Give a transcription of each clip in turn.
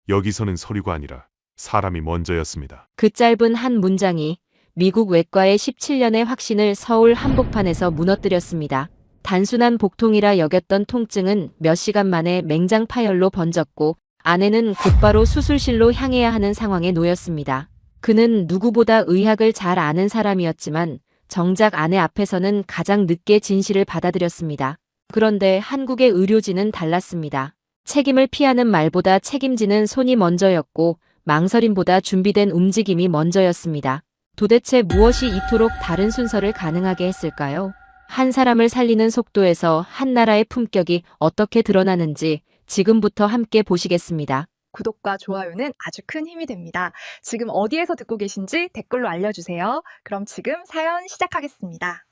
여기서는 서류가 아니라 사람이 먼저였습니다. 그 짧은 한 문장이 미국 외과의 17년의 확신을 서울 한복판에서 무너뜨렸습니다. 단순한 복통이라 여겼던 통증은 몇 시간 만에 맹장 파열로 번졌고 아내는 곧바로 수술실로 향해야 하는 상황에 놓였습니다. 그는 누구보다 의학을 잘 아는 사람이었지만 정작 아내 앞에서는 가장 늦게 진실을 받아들였습니다. 그런데 한국의 의료진은 달랐습니다. 책임을 피하는 말보다 책임지는 손이 먼저였고 망설임보다 준비된 움직임이 먼저였습니다. 도대체 무엇이 이토록 다른 순서를 가능하게 했을까요? 한 사람을 살리는 속도에서 한 나라의 품격이 어떻게 드러나는지 지금부터 함께 보시겠습니다. 구독과 좋아요는 아주 큰 힘이 됩니다. 지금 어디에서 듣고 계신지 댓글로 알려주세요. 그럼 지금 사연 시작하겠습니다.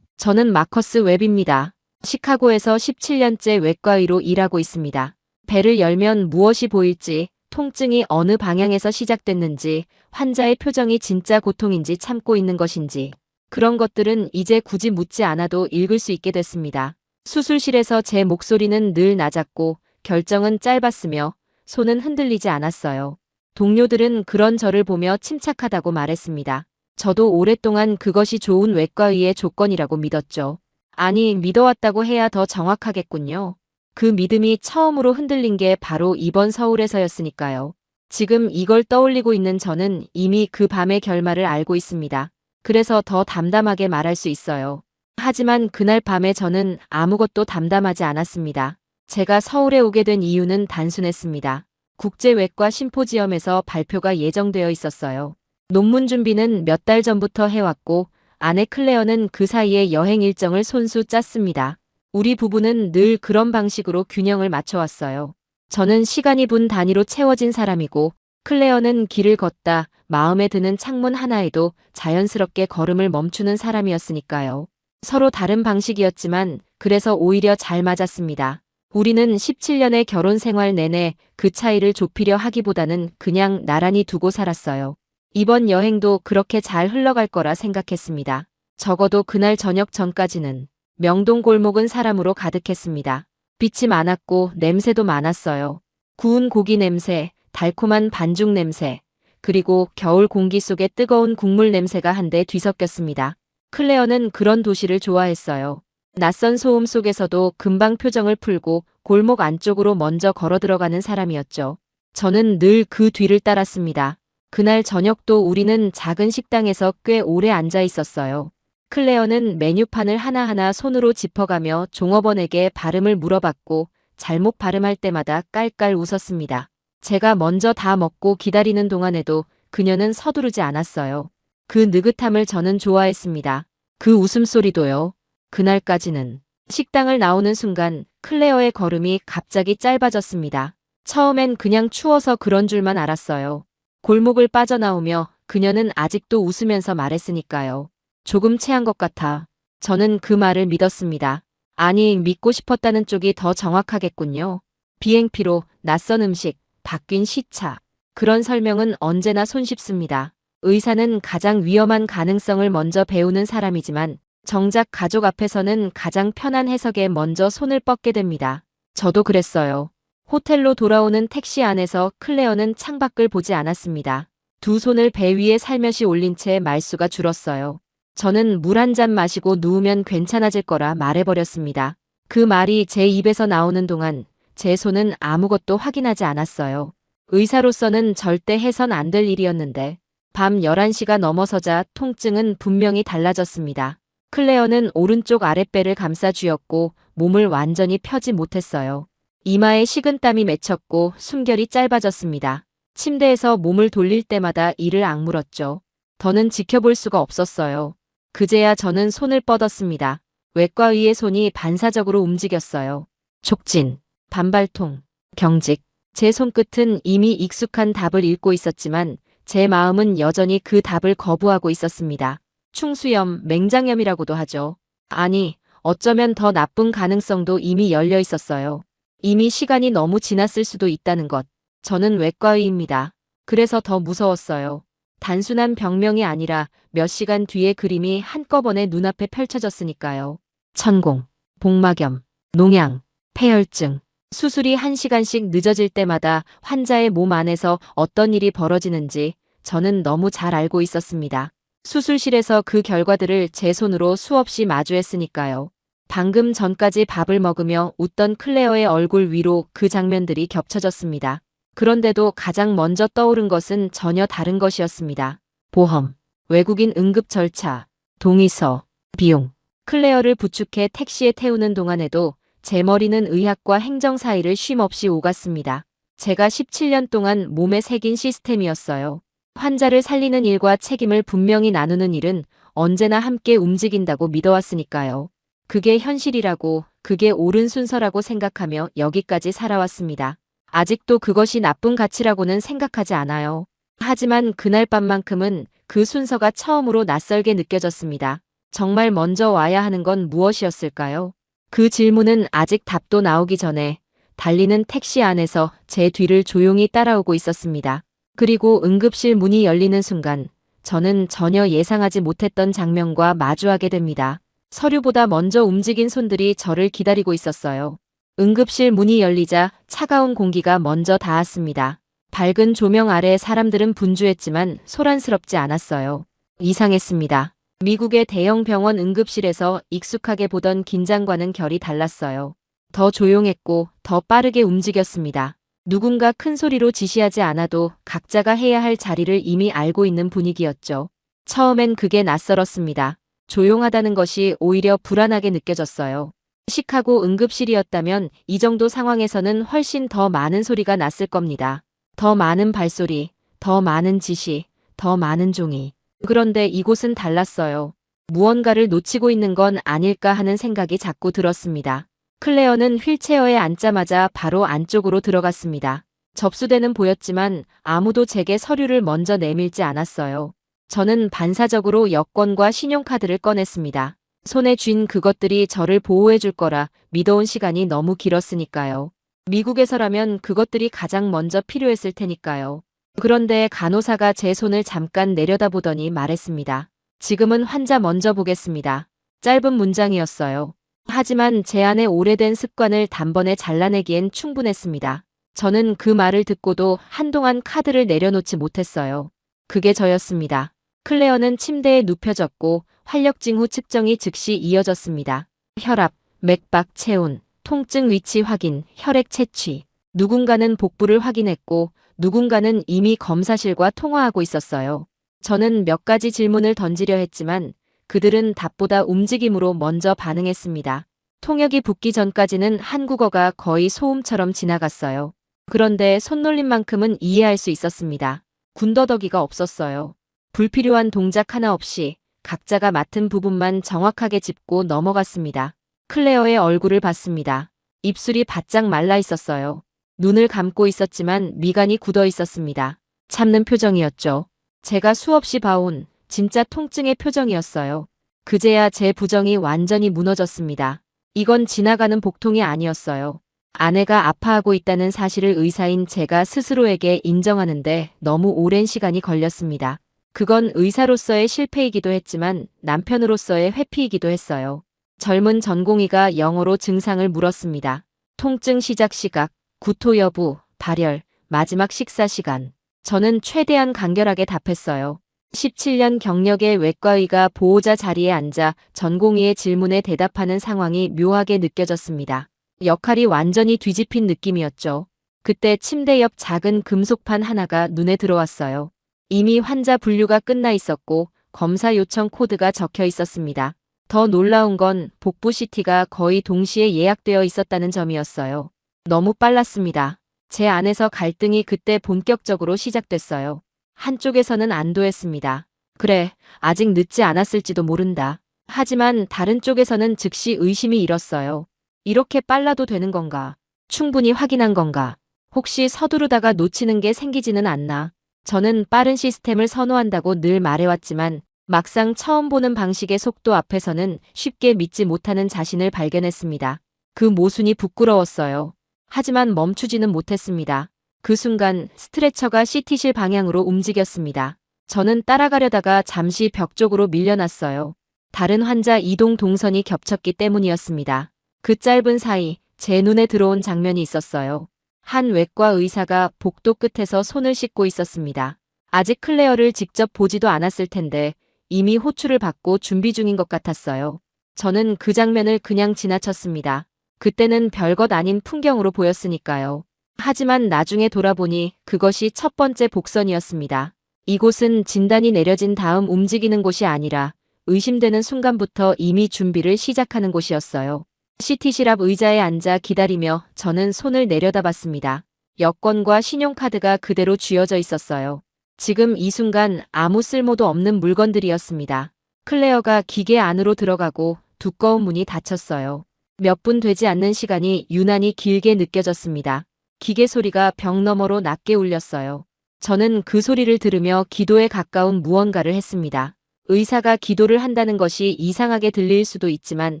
저는 마커스 웹입니다. 시카고에서 17년째 외과의로 일하고 있습니다. 배를 열면 무엇이 보일지, 통증이 어느 방향에서 시작됐는지, 환자의 표정이 진짜 고통인지 참고 있는 것인지, 그런 것들은 이제 굳이 묻지 않아도 읽을 수 있게 됐습니다. 수술실에서 제 목소리는 늘 낮았고 결정은 짧았으며 손은 흔들리지 않았어요. 동료들은 그런 저를 보며 침착하다고 말했습니다. 저도 오랫동안 그것이 좋은 외과의의 조건이라고 믿었죠. 아니, 믿어왔다고 해야 더 정확하겠군요. 그 믿음이 처음으로 흔들린 게 바로 이번 서울에서였으니까요. 지금 이걸 떠올리고 있는 저는 이미 그 밤의 결말을 알고 있습니다. 그래서 더 담담하게 말할 수 있어요. 하지만 그날 밤에 저는 아무것도 담담하지 않았습니다. 제가 서울에 오게 된 이유는 단순했습니다. 국제외과 심포지엄에서 발표가 예정되어 있었어요. 논문 준비는 몇 달 전부터 해왔고 아내 클레어는 그 사이에 여행 일정을 손수 짰습니다. 우리 부부는 늘 그런 방식으로 균형을 맞춰왔어요. 저는 시간이 분 단위로 채워진 사람이고 클레어는 길을 걷다 마음에 드는 창문 하나에도 자연스럽게 걸음을 멈추는 사람이었으니까요. 서로 다른 방식이었지만 그래서 오히려 잘 맞았습니다. 우리는 17년의 결혼 생활 내내 그 차이를 좁히려 하기보다는 그냥 나란히 두고 살았어요. 이번 여행도 그렇게 잘 흘러갈 거라 생각했습니다. 적어도 그날 저녁 전까지는. 명동 골목은 사람으로 가득했습니다. 빛이 많았고 냄새도 많았어요. 구운 고기 냄새, 달콤한 반죽 냄새, 그리고 겨울 공기 속에 뜨거운 국물 냄새가 한데 뒤섞였습니다. 클레어는 그런 도시를 좋아했어요. 낯선 소음 속에서도 금방 표정을 풀고 골목 안쪽으로 먼저 걸어 들어가는 사람이었죠. 저는 늘 그 뒤를 따랐습니다. 그날 저녁도 우리는 작은 식당에서 꽤 오래 앉아 있었어요. 클레어는 메뉴판을 하나하나 손으로 짚어가며 종업원에게 발음을 물어봤고 잘못 발음할 때마다 깔깔 웃었습니다. 제가 먼저 다 먹고 기다리는 동안에도 그녀는 서두르지 않았어요. 그 느긋함을 저는 좋아했습니다. 그 웃음소리도요. 그날까지는. 식당을 나오는 순간 클레어의 걸음이 갑자기 짧아졌습니다. 처음엔 그냥 추워서 그런 줄만 알았어요. 골목을 빠져나오며 그녀는 아직도 웃으면서 말했으니까요. 조금 체한 것 같아. 저는 그 말을 믿었습니다. 아니, 믿고 싶었다는 쪽이 더 정확하겠군요. 비행피로, 낯선 음식, 바뀐 시차. 그런 설명은 언제나 손쉽습니다. 의사는 가장 위험한 가능성을 먼저 배우는 사람이지만 정작 가족 앞에서는 가장 편한 해석에 먼저 손을 뻗게 됩니다. 저도 그랬어요. 호텔로 돌아오는 택시 안에서 클레어는 창밖을 보지 않았습니다. 두 손을 배 위에 살며시 올린 채 말수가 줄었어요. 저는 물 한 잔 마시고 누우면 괜찮아질 거라 말해버렸습니다. 그 말이 제 입에서 나오는 동안 제 손은 아무것도 확인하지 않았어요. 의사로서는 절대 해선 안 될 일이었는데 밤 11시가 넘어서자 통증은 분명히 달라졌습니다. 클레어는 오른쪽 아랫배를 감싸 쥐었고 몸을 완전히 펴지 못했어요. 이마에 식은땀이 맺혔고 숨결이 짧아졌습니다. 침대에서 몸을 돌릴 때마다 이를 악물었죠. 더는 지켜볼 수가 없었어요. 그제야 저는 손을 뻗었습니다. 외과의의 손이 반사적으로 움직였어요. 촉진, 반발통, 경직. 제 손끝은 이미 익숙한 답을 읽고 있었지만 제 마음은 여전히 그 답을 거부하고 있었습니다. 충수염, 맹장염이라고도 하죠. 아니, 어쩌면 더 나쁜 가능성도 이미 열려 있었어요. 이미 시간이 너무 지났을 수도 있다는 것. 저는 외과의입니다. 그래서 더 무서웠어요. 단순한 병명이 아니라 몇 시간 뒤의 그림이 한꺼번에 눈앞에 펼쳐졌으니까요. 천공, 복막염, 농양, 폐혈증. 수술이 1시간씩 늦어질 때마다 환자의 몸 안에서 어떤 일이 벌어지는지 저는 너무 잘 알고 있었습니다. 수술실에서 그 결과들을 제 손으로 수없이 마주했으니까요. 방금 전까지 밥을 먹으며 웃던 클레어의 얼굴 위로 그 장면들이 겹쳐졌습니다. 그런데도 가장 먼저 떠오른 것은 전혀 다른 것이었습니다. 보험, 외국인 응급 절차, 동의서, 비용. 클레어를 부축해 택시에 태우는 동안에도 제 머리는 의학과 행정 사이를 쉼없이 오갔습니다. 제가 17년 동안 몸에 새긴 시스템이었어요. 환자를 살리는 일과 책임을 분명히 나누는 일은 언제나 함께 움직인다고 믿어왔으니까요. 그게 현실이라고, 그게 옳은 순서라고 생각하며 여기까지 살아왔습니다. 아직도 그것이 나쁜 가치라고는 생각하지 않아요. 하지만 그날 밤만큼은 그 순서가 처음으로 낯설게 느껴졌습니다. 정말 먼저 와야 하는 건 무엇이었을까요? 그 질문은 아직 답도 나오기 전에 달리는 택시 안에서 제 뒤를 조용히 따라오고 있었습니다. 그리고 응급실 문이 열리는 순간 저는 전혀 예상하지 못했던 장면과 마주하게 됩니다. 서류보다 먼저 움직인 손들이 저를 기다리고 있었어요. 응급실 문이 열리자 차가운 공기가 먼저 닿았습니다. 밝은 조명 아래 사람들은 분주했지만 소란스럽지 않았어요. 이상했습니다. 미국의 대형 병원 응급실에서 익숙하게 보던 긴장과는 결이 달랐어요. 더 조용했고 더 빠르게 움직였습니다. 누군가 큰 소리로 지시하지 않아도 각자가 해야 할 자리를 이미 알고 있는 분위기였죠. 처음엔 그게 낯설었습니다. 조용하다는 것이 오히려 불안하게 느껴졌어요. 시카고 응급실이었다면 이 정도 상황에서는 훨씬 더 많은 소리가 났을 겁니다. 더 많은 발소리, 더 많은 지시, 더 많은 종이. 그런데 이곳은 달랐어요. 무언가를 놓치고 있는 건 아닐까 하는 생각이 자꾸 들었습니다. 클레어는 휠체어에 앉자마자 바로 안쪽으로 들어갔습니다. 접수대는 보였지만 아무도 제게 서류를 먼저 내밀지 않았어요. 저는 반사적으로 여권과 신용카드를 꺼냈습니다. 손에 쥔 그것들이 저를 보호해 줄 거라 믿어온 시간이 너무 길었으니까요. 미국에서라면 그것들이 가장 먼저 필요했을 테니까요. 그런데 간호사가 제 손을 잠깐 내려다보더니 말했습니다. 지금은 환자 먼저 보겠습니다. 짧은 문장이었어요. 하지만 제 안의 오래된 습관을 단번에 잘라내기엔 충분했습니다. 저는 그 말을 듣고도 한동안 카드를 내려놓지 못했어요. 그게 저였습니다. 클레어는 침대에 눕혀졌고 활력 징후 측정이 즉시 이어졌습니다. 혈압, 맥박 체온, 통증 위치 확인, 혈액 채취. 누군가는 복부를 확인했고 누군가는 이미 검사실과 통화하고 있었어요. 저는 몇 가지 질문을 던지려 했지만 그들은 답보다 움직임으로 먼저 반응했습니다. 통역이 붙기 전까지는 한국어가 거의 소음처럼 지나갔어요. 그런데 손놀림만큼은 이해할 수 있었습니다. 군더더기가 없었어요. 불필요한 동작 하나 없이 각자가 맡은 부분만 정확하게 짚고 넘어갔습니다. 클레어의 얼굴을 봤습니다. 입술이 바짝 말라 있었어요. 눈을 감고 있었지만 미간이 굳어 있었습니다. 참는 표정이었죠. 제가 수없이 봐온 진짜 통증의 표정이었어요. 그제야 제 부정이 완전히 무너졌습니다. 이건 지나가는 복통이 아니었어요. 아내가 아파하고 있다는 사실을 의사인 제가 스스로에게 인정하는데 너무 오랜 시간이 걸렸습니다. 그건 의사로서의 실패이기도 했지만 남편으로서의 회피이기도 했어요. 젊은 전공의가 영어로 증상을 물었습니다. 통증 시작 시각, 구토 여부, 발열, 마지막 식사 시간. 저는 최대한 간결하게 답했어요. 17년 경력의 외과의가 보호자 자리에 앉아 전공의의 질문에 대답하는 상황이 묘하게 느껴졌습니다. 역할이 완전히 뒤집힌 느낌이었죠. 그때 침대 옆 작은 금속판 하나가 눈에 들어왔어요. 이미 환자 분류가 끝나 있었고 검사 요청 코드가 적혀 있었습니다. 더 놀라운 건 복부 CT가 거의 동시에 예약되어 있었다는 점이었어요. 너무 빨랐습니다. 제 안에서 갈등이 그때 본격적으로 시작됐어요. 한쪽에서는 안도했습니다. 그래, 아직 늦지 않았을지도 모른다. 하지만 다른 쪽에서는 즉시 의심이 일었어요. 이렇게 빨라도 되는 건가? 충분히 확인한 건가? 혹시 서두르다가 놓치는 게 생기지는 않나? 저는 빠른 시스템을 선호한다고 늘 말해왔지만 막상 처음 보는 방식의 속도 앞에서는 쉽게 믿지 못하는 자신을 발견했습니다. 그 모순이 부끄러웠어요. 하지만 멈추지는 못했습니다. 그 순간 스트레처가 CT실 방향으로 움직였습니다. 저는 따라가려다가 잠시 벽 쪽으로 밀려났어요. 다른 환자 이동 동선이 겹쳤기 때문이었습니다. 그 짧은 사이 제 눈에 들어온 장면이 있었어요. 한 외과 의사가 복도 끝에서 손을 씻고 있었습니다. 아직 클레어를 직접 보지도 않았을 텐데 이미 호출을 받고 준비 중인 것 같았어요. 저는 그 장면을 그냥 지나쳤습니다. 그때는 별것 아닌 풍경으로 보였으니까요. 하지만 나중에 돌아보니 그것이 첫 번째 복선이었습니다. 이곳은 진단이 내려진 다음 움직이는 곳이 아니라 의심되는 순간부터 이미 준비를 시작하는 곳이었어요. CT실 앞 의자에 앉아 기다리며 저는 손을 내려다봤습니다. 여권과 신용카드가 그대로 쥐어져 있었어요. 지금 이 순간 아무 쓸모도 없는 물건들이었습니다. 클레어가 기계 안으로 들어가고 두꺼운 문이 닫혔어요. 몇 분 되지 않는 시간이 유난히 길게 느껴졌습니다. 기계 소리가 벽 너머로 낮게 울렸어요. 저는 그 소리를 들으며 기도에 가까운 무언가를 했습니다. 의사가 기도를 한다는 것이 이상하게 들릴 수도 있지만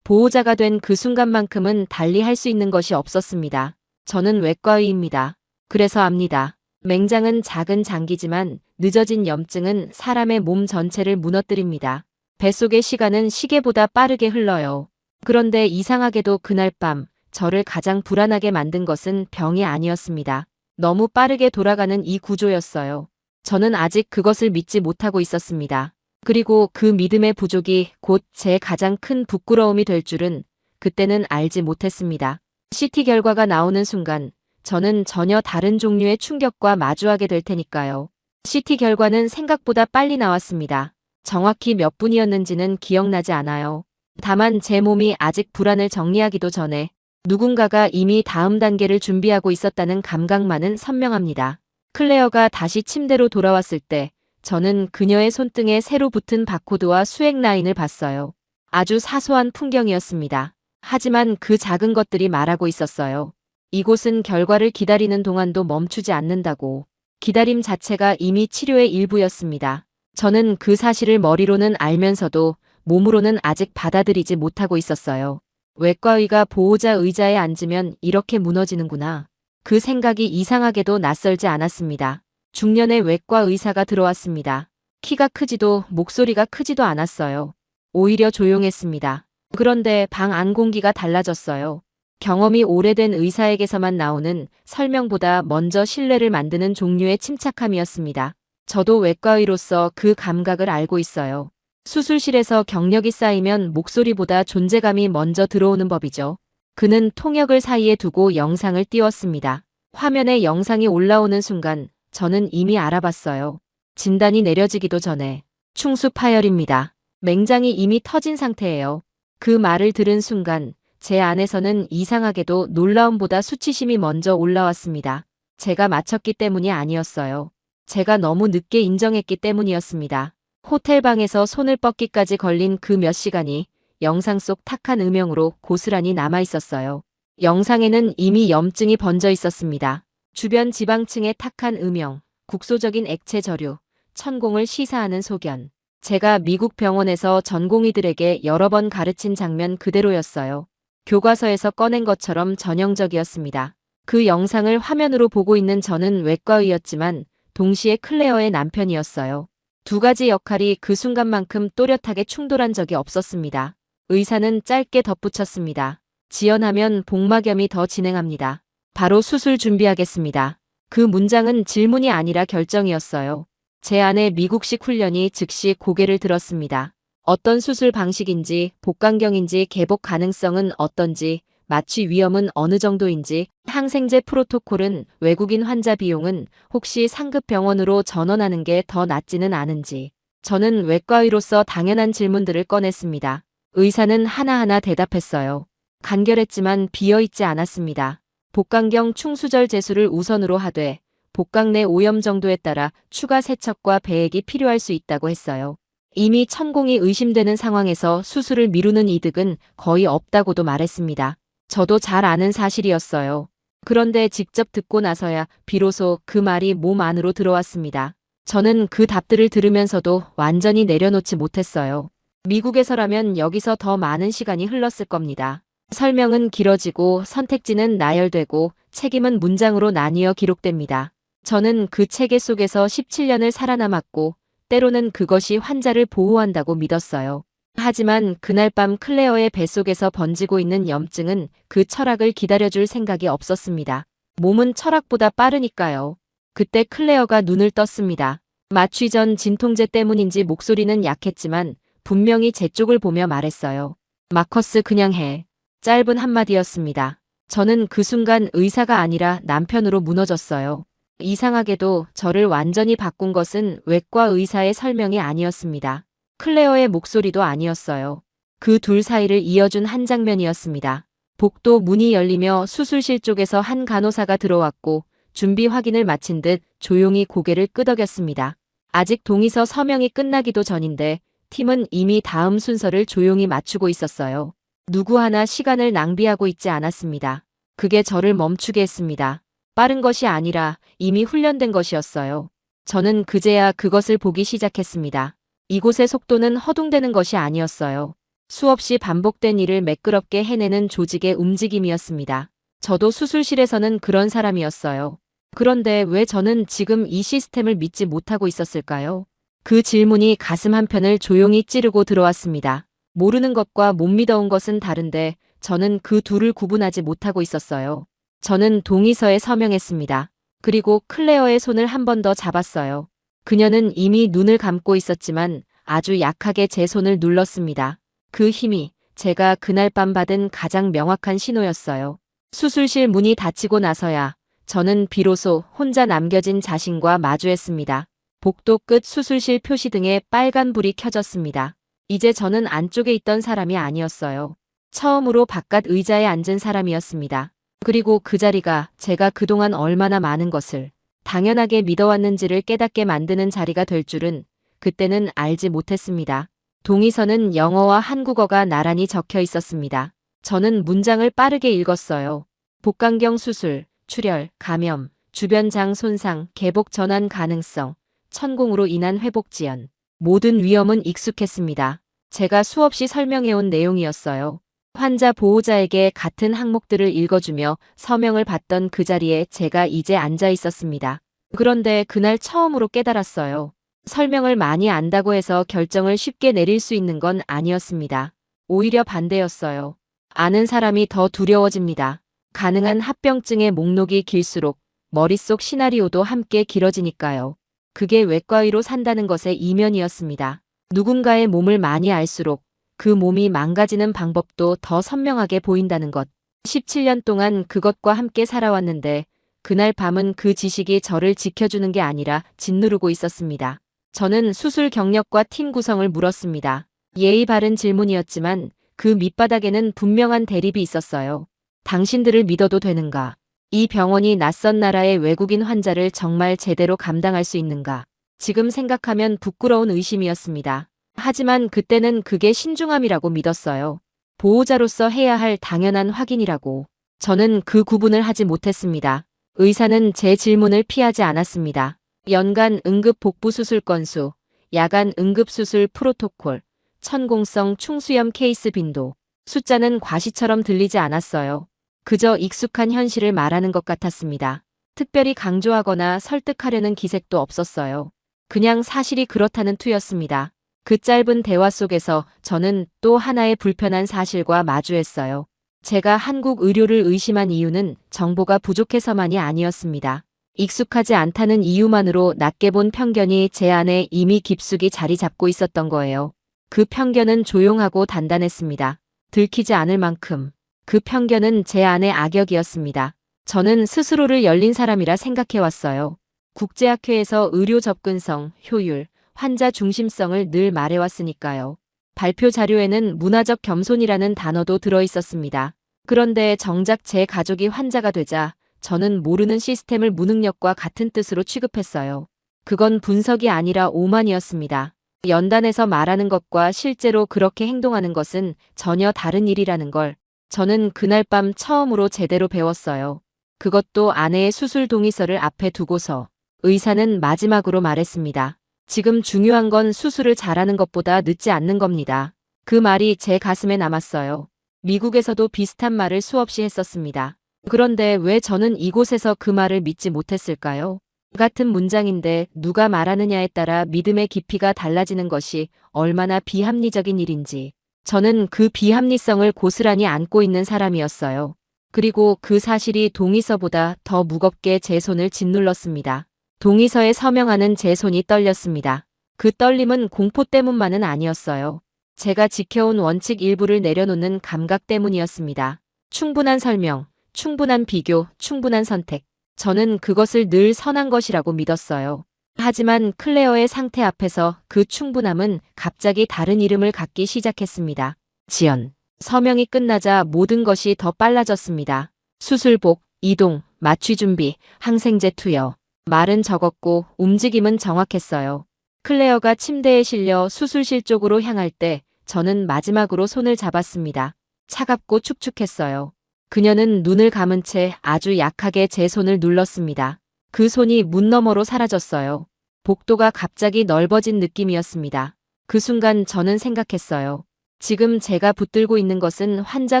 보호자가 된 그 순간만큼은 달리 할 수 있는 것이 없었습니다. 저는 외과의입니다. 그래서 압니다. 맹장은 작은 장기지만 늦어진 염증은 사람의 몸 전체를 무너뜨립니다. 뱃속의 시간은 시계보다 빠르게 흘러요. 그런데 이상하게도 그날 밤 저를 가장 불안하게 만든 것은 병이 아니었습니다. 너무 빠르게 돌아가는 이 구조였어요. 저는 아직 그것을 믿지 못하고 있었습니다. 그리고 그 믿음의 부족이 곧 제 가장 큰 부끄러움이 될 줄은 그때는 알지 못했습니다. CT 결과가 나오는 순간 저는 전혀 다른 종류의 충격과 마주하게 될 테니까요. CT 결과는 생각보다 빨리 나왔습니다. 정확히 몇 분이었는지는 기억나지 않아요. 다만 제 몸이 아직 불안을 정리하기도 전에 누군가가 이미 다음 단계를 준비하고 있었다는 감각만은 선명합니다. 클레어가 다시 침대로 돌아왔을 때 저는 그녀의 손등에 새로 붙은 바코드와 수액 라인을 봤어요. 아주 사소한 풍경이었습니다. 하지만 그 작은 것들이 말하고 있었어요. 이곳은 결과를 기다리는 동안도 멈추지 않는다고. 기다림 자체가 이미 치료의 일부였습니다. 저는 그 사실을 머리로는 알면서도 몸으로는 아직 받아들이지 못하고 있었어요. 외과의가 보호자 의자에 앉으면 이렇게 무너지는구나. 그 생각이 이상하게도 낯설지 않았습니다. 중년의 외과 의사가 들어왔습니다. 키가 크지도 목소리가 크지도 않았어요. 오히려 조용했습니다. 그런데 방 안 공기가 달라졌어요. 경험이 오래된 의사에게서만 나오는 설명보다 먼저 신뢰를 만드는 종류의 침착함이었습니다. 저도 외과의로서 그 감각을 알고 있어요. 수술실에서 경력이 쌓이면 목소리보다 존재감이 먼저 들어오는 법이죠. 그는 통역을 사이에 두고 영상을 띄웠습니다. 화면에 영상이 올라오는 순간 저는 이미 알아봤어요. 진단이 내려지기도 전에 충수 파열입니다. 맹장이 이미 터진 상태예요. 그 말을 들은 순간 제 안에서는 이상하게도 놀라움보다 수치심이 먼저 올라왔습니다. 제가 맞췄기 때문이 아니었어요. 제가 너무 늦게 인정했기 때문이었습니다. 호텔방에서 손을 뻗기까지 걸린 그 몇 시간이 영상 속 탁한 음영으로 고스란히 남아있었어요. 영상에는 이미 염증이 번져 있었습니다. 주변 지방층의 탁한 음영, 국소적인 액체 저류, 천공을 시사하는 소견. 제가 미국 병원에서 전공의들에게 여러 번 가르친 장면 그대로였어요. 교과서에서 꺼낸 것처럼 전형적이었습니다. 그 영상을 화면으로 보고 있는 저는 외과의였지만 동시에 클레어의 남편이었어요. 두 가지 역할이 그 순간만큼 또렷하게 충돌한 적이 없었습니다. 의사는 짧게 덧붙였습니다. 지연하면 복막염이 더 진행합니다. 바로 수술 준비하겠습니다. 그 문장은 질문이 아니라 결정이었어요. 제 안에 미국식 훈련이 즉시 고개를 들었습니다. 어떤 수술 방식인지, 복강경인지, 개복 가능성은 어떤지, 마취 위험은 어느 정도인지, 항생제 프로토콜은, 외국인 환자 비용은, 혹시 상급 병원으로 전원하는 게 더 낫지는 않은지. 저는 외과의로서 당연한 질문들을 꺼냈습니다. 의사는 하나하나 대답했어요. 간결했지만 비어있지 않았습니다. 복강경 충수절 제수를 우선으로 하되 복강 내 오염 정도에 따라 추가 세척과 배액이 필요할 수 있다고 했어요. 이미 천공이 의심되는 상황에서 수술을 미루는 이득은 거의 없다고도 말했습니다. 저도 잘 아는 사실이었어요. 그런데 직접 듣고 나서야 비로소 그 말이 몸 안으로 들어왔습니다. 저는 그 답들을 들으면서도 완전히 내려놓지 못했어요. 미국에서라면 여기서 더 많은 시간이 흘렀을 겁니다. 설명은 길어지고 선택지는 나열되고 책임은 문장으로 나뉘어 기록됩니다. 저는 그 체계 속에서 17년을 살아남았고 때로는 그것이 환자를 보호한다고 믿었어요. 하지만 그날 밤 클레어의 뱃속에서 번지고 있는 염증은 그 철학을 기다려줄 생각이 없었습니다. 몸은 철학보다 빠르니까요. 그때 클레어가 눈을 떴습니다. 마취 전 진통제 때문인지 목소리는 약했지만 분명히 제 쪽을 보며 말했어요. 마커스 그냥 해. 짧은 한마디였습니다. 저는 그 순간 의사가 아니라 남편으로 무너졌어요. 이상하게도 저를 완전히 바꾼 것은 외과 의사의 설명이 아니었습니다. 클레어의 목소리도 아니었어요. 그 둘 사이를 이어준 한 장면이었습니다. 복도 문이 열리며 수술실 쪽에서 한 간호사가 들어왔고 준비 확인을 마친 듯 조용히 고개를 끄덕였습니다. 아직 동의서 서명이 끝나기도 전인데 팀은 이미 다음 순서를 조용히 맞추고 있었어요. 누구 하나 시간을 낭비하고 있지 않았습니다. 그게 저를 멈추게 했습니다. 빠른 것이 아니라 이미 훈련된 것이었어요. 저는 그제야 그것을 보기 시작했습니다. 이곳의 속도는 허둥대는 것이 아니었어요. 수없이 반복된 일을 매끄럽게 해내는 조직의 움직임이었습니다. 저도 수술실에서는 그런 사람이었어요. 그런데 왜 저는 지금 이 시스템을 믿지 못하고 있었을까요? 그 질문이 가슴 한편을 조용히 찌르고 들어왔습니다. 모르는 것과 못 믿어온 것은 다른데 저는 그 둘을 구분하지 못하고 있었어요. 저는 동의서에 서명했습니다. 그리고 클레어의 손을 한 번 더 잡았어요. 그녀는 이미 눈을 감고 있었지만 아주 약하게 제 손을 눌렀습니다. 그 힘이 제가 그날 밤 받은 가장 명확한 신호였어요. 수술실 문이 닫히고 나서야 저는 비로소 혼자 남겨진 자신과 마주했습니다. 복도 끝 수술실 표시등에 빨간 불이 켜졌습니다. 이제 저는 안쪽에 있던 사람이 아니었어요. 처음으로 바깥 의자에 앉은 사람이었습니다. 그리고 그 자리가 제가 그동안 얼마나 많은 것을 당연하게 믿어왔는지를 깨닫게 만드는 자리가 될 줄은 그때는 알지 못했습니다. 동의서는 영어와 한국어가 나란히 적혀 있었습니다. 저는 문장을 빠르게 읽었어요. 복강경 수술, 출혈, 감염, 주변 장 손상, 개복 전환 가능성, 천공으로 인한 회복 지연. 모든 위험은 익숙했습니다. 제가 수없이 설명해온 내용이었어요. 환자 보호자에게 같은 항목들을 읽어주며 서명을 받던 그 자리에 제가 이제 앉아 있었습니다. 그런데 그날 처음으로 깨달았어요. 설명을 많이 안다고 해서 결정을 쉽게 내릴 수 있는 건 아니었습니다. 오히려 반대였어요. 아는 사람이 더 두려워집니다. 가능한 합병증의 목록이 길수록 머릿속 시나리오도 함께 길어지니까요. 그게 외과의로 산다는 것의 이면이었습니다. 누군가의 몸을 많이 알수록 그 몸이 망가지는 방법도 더 선명하게 보인다는 것. 17년 동안 그것과 함께 살아왔는데 그날 밤은 그 지식이 저를 지켜주는 게 아니라 짓누르고 있었습니다. 저는 수술 경력과 팀 구성을 물었습니다. 예의 바른 질문이었지만 그 밑바닥에는 분명한 대립이 있었어요. 당신들을 믿어도 되는가? 이 병원이 낯선 나라의 외국인 환자를 정말 제대로 감당할 수 있는가? 지금 생각하면 부끄러운 의심이었습니다. 하지만 그때는 그게 신중함이라고 믿었어요. 보호자로서 해야 할 당연한 확인이라고. 저는 그 구분을 하지 못했습니다. 의사는 제 질문을 피하지 않았습니다. 연간 응급 복부 수술 건수, 야간 응급 수술 프로토콜, 천공성 충수염 케이스 빈도. 숫자는 과시처럼 들리지 않았어요. 그저 익숙한 현실을 말하는 것 같았습니다. 특별히 강조하거나 설득하려는 기색도 없었어요. 그냥 사실이 그렇다는 투였습니다. 그 짧은 대화 속에서 저는 또 하나의 불편한 사실과 마주했어요. 제가 한국 의료를 의심한 이유는 정보가 부족해서만이 아니었습니다. 익숙하지 않다는 이유만으로 낮게 본 편견이 제 안에 이미 깊숙이 자리 잡고 있었던 거예요. 그 편견은 조용하고 단단했습니다. 들키지 않을 만큼. 그 편견은 제 안의 악역이었습니다. 저는 스스로를 열린 사람이라 생각해왔어요. 국제학회에서 의료 접근성, 효율, 환자 중심성을 늘 말해왔으니까요. 발표 자료에는 문화적 겸손이라는 단어도 들어있었습니다. 그런데 정작 제 가족이 환자가 되자 저는 모르는 시스템을 무능력과 같은 뜻으로 취급했어요. 그건 분석이 아니라 오만이었습니다. 연단에서 말하는 것과 실제로 그렇게 행동하는 것은 전혀 다른 일이라는 걸 저는 그날 밤 처음으로 제대로 배웠어요. 그것도 아내의 수술 동의서를 앞에 두고서. 의사는 마지막으로 말했습니다. 지금 중요한 건 수술을 잘하는 것보다 늦지 않는 겁니다. 그 말이 제 가슴에 남았어요. 미국에서도 비슷한 말을 수없이 했었습니다. 그런데 왜 저는 이곳에서 그 말을 믿지 못했을까요? 같은 문장인데 누가 말하느냐에 따라 믿음의 깊이가 달라지는 것이 얼마나 비합리적인 일인지. 저는 그 비합리성을 고스란히 안고 있는 사람이었어요. 그리고 그 사실이 동의서보다 더 무겁게 제 손을 짓눌렀습니다. 동의서에 서명하는 제 손이 떨렸습니다. 그 떨림은 공포 때문만은 아니었어요. 제가 지켜온 원칙 일부를 내려놓는 감각 때문이었습니다. 충분한 설명, 충분한 비교, 충분한 선택. 저는 그것을 늘 선한 것이라고 믿었어요. 하지만 클레어의 상태 앞에서 그 충분함은 갑자기 다른 이름을 갖기 시작했습니다. 지연. 서명이 끝나자 모든 것이 더 빨라졌습니다. 수술복, 이동, 마취 준비, 항생제 투여. 말은 적었고 움직임은 정확했어요. 클레어가 침대에 실려 수술실 쪽으로 향할 때 저는 마지막으로 손을 잡았습니다. 차갑고 축축했어요. 그녀는 눈을 감은 채 아주 약하게 제 손을 눌렀습니다. 그 손이 문 너머로 사라졌어요. 복도가 갑자기 넓어진 느낌이었습니다. 그 순간 저는 생각했어요. 지금 제가 붙들고 있는 것은 환자